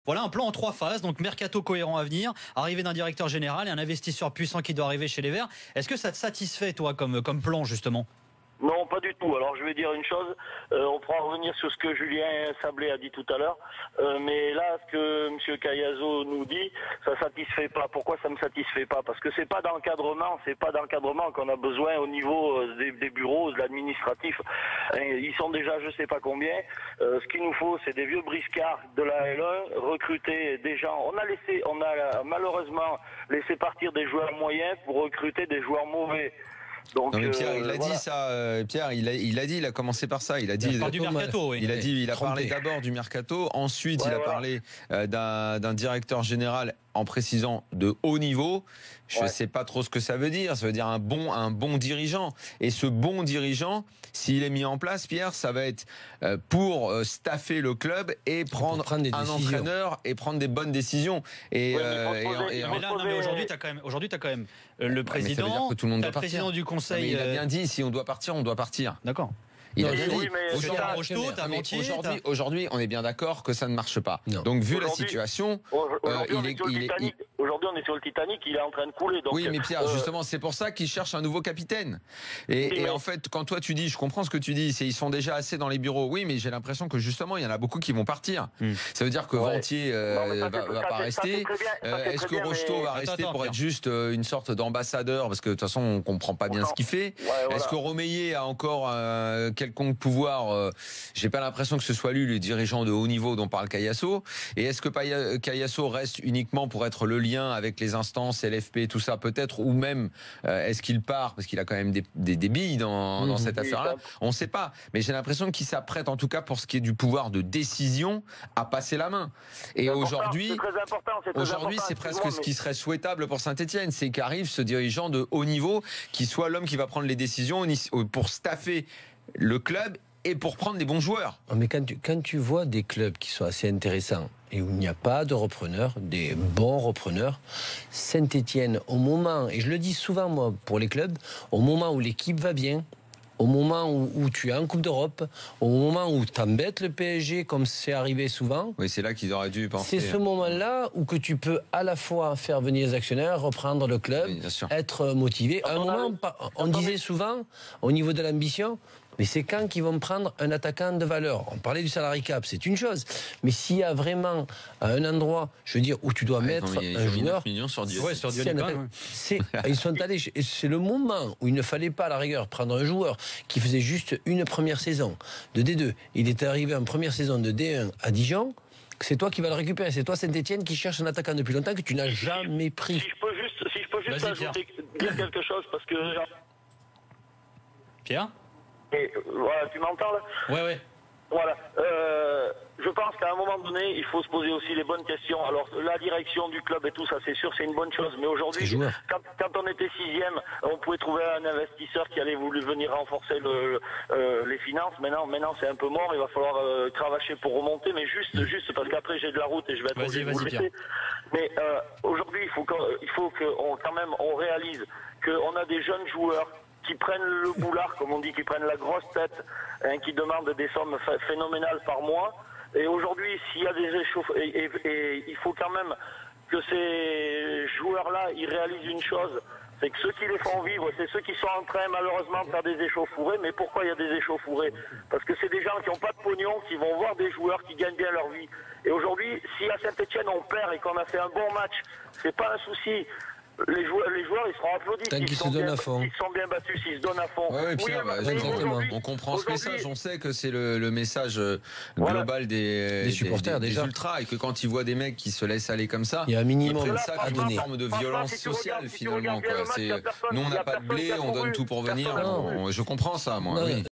Voilà un plan en 3 phases, donc mercato cohérent à venir, arrivée d'un directeur général et un investisseur puissant qui doit arriver chez les Verts. Est-ce que ça te satisfait, toi, comme plan, justement ? Non, pas du tout. Alors je vais dire une chose, on pourra revenir sur ce que Julien Sablé a dit tout à l'heure, mais là, ce que M. Caillazo nous dit, ça satisfait pas. Pourquoi ça me satisfait pas? Parce que c'est pas d'encadrement qu'on a besoin au niveau des bureaux, de l'administratif. Ils sont déjà je sais pas combien. Ce qu'il nous faut, c'est des vieux briscards de la L1, recruter des gens. On a malheureusement laissé partir des joueurs moyens pour recruter des joueurs mauvais. Donc, non mais Pierre, il a dit ça. Pierre, il a commencé par ça. Il a dit du mercato. Oui. Il a parlé d'abord du mercato. Ensuite, il a parlé d'un directeur général en précisant de haut niveau. Je ne sais pas trop ce que ça veut dire. Ça veut dire un bon dirigeant. Et ce bon dirigeant, s'il est mis en place, Pierre, ça va être pour staffer le club et prendre un entraîneur et prendre des bonnes décisions. Mais aujourd'hui, tu as quand même le président, que tout le monde doit le président du conseil. Il a bien dit, si on doit partir, on doit partir. D'accord. Aujourd'hui, on est bien d'accord que ça ne marche pas. Non. Donc, vu la situation, aujourd'hui, on est sur le Titanic, il est en train de couler. Donc, oui, mais Pierre, justement, c'est pour ça qu'il cherche un nouveau capitaine. Et en fait, quand toi tu dis, je comprends ce que tu dis, c'est ils sont déjà assez dans les bureaux. Oui, mais j'ai l'impression que justement, il y en a beaucoup qui vont partir. Ça veut dire que Ventier va pas rester. Est-ce que Rocheteau va rester pour être juste une sorte d'ambassadeur? Parce que de toute façon, on comprend pas bien ce qu'il fait. Est-ce que Romeyer a encore quelconque pouvoir? J'ai pas l'impression que ce soit lui le dirigeant de haut niveau dont parle Caillazo. Et est-ce que Caillazo reste uniquement pour être le lien avec les instances, LFP, tout ça peut-être, ou même est-ce qu'il part parce qu'il a quand même des billes dans cette affaire-là? On ne sait pas, mais j'ai l'impression qu'il s'apprête, en tout cas pour ce qui est du pouvoir de décision, à passer la main. Et aujourd'hui, c'est presque ce qui serait souhaitable pour Saint-Etienne, c'est qu'arrive ce dirigeant de haut niveau, qui soit l'homme qui va prendre les décisions pour staffer le club et pour prendre des bons joueurs. Mais quand tu vois des clubs qui sont assez intéressants et où il n'y a pas de repreneurs, des bons repreneurs, Saint-Etienne, au moment, et je le dis souvent moi pour les clubs, au moment où l'équipe va bien, au moment où tu es en Coupe d'Europe, au moment où tu embêtes le PSG, comme c'est arrivé souvent. Oui, c'est là qu'ils auraient dû penser. C'est ce moment-là où que tu peux à la fois faire venir les actionnaires, reprendre le club, être motivé. À un moment, on disait souvent, au niveau de l'ambition, mais c'est quand qu'ils vont prendre un attaquant de valeur? On parlait du salary cap, c'est une chose. Mais s'il y a vraiment un endroit, je veux dire, où tu dois mettre un joueur... Ils sont allés... C'est le moment où il ne fallait pas, à la rigueur, prendre un joueur qui faisait juste une première saison de D2. Il était arrivé en première saison de D1 à Dijon. C'est toi qui vas le récupérer. C'est toi, Saint-Etienne, qui cherche un attaquant depuis longtemps que tu n'as jamais pris. Si je peux juste ajouter dire quelque chose, parce que... Pierre ? Et voilà, tu m'entends là? Ouais. Voilà. Je pense qu'à un moment donné, il faut se poser aussi les bonnes questions. Alors, la direction du club et tout ça, c'est sûr, c'est une bonne chose. Mais aujourd'hui, quand on était 6e, on pouvait trouver un investisseur qui allait vouloir venir renforcer les finances. Maintenant, c'est un peu mort. Il va falloir cravacher pour remonter. Mais juste parce qu'après, j'ai de la route et je vais être obligé de vous laisser. Mais aujourd'hui, il faut qu'on réalise qu'on a des jeunes joueurs qui prennent le boulard, comme on dit, qui prennent la grosse tête, qui demandent des sommes phénoménales par mois. Et aujourd'hui, s'il y a des échauffes, et il faut quand même que ces joueurs-là, ils réalisent une chose, c'est que ceux qui les font vivre, c'est ceux qui sont en train, malheureusement, de faire des échauffourées. Mais pourquoi il y a des échauffourées? Parce que c'est des gens qui n'ont pas de pognon, qui vont voir des joueurs qui gagnent bien leur vie. Et aujourd'hui, si à Saint-Etienne, on perd et qu'on a fait un bon match, c'est pas un souci. Les joueurs, ils seront applaudis s'ils sont bien battus, s'ils se donnent à fond. Oui, Pierre, exactement. On comprend ce message. On sait que c'est le message global des supporters, des ultras, et que quand ils voient des mecs qui se laissent aller comme ça, il y a un minimum ça comme une forme de violence sociale finalement. Nous, on n'a pas de blé, on donne tout pour venir. Je comprends ça, moi.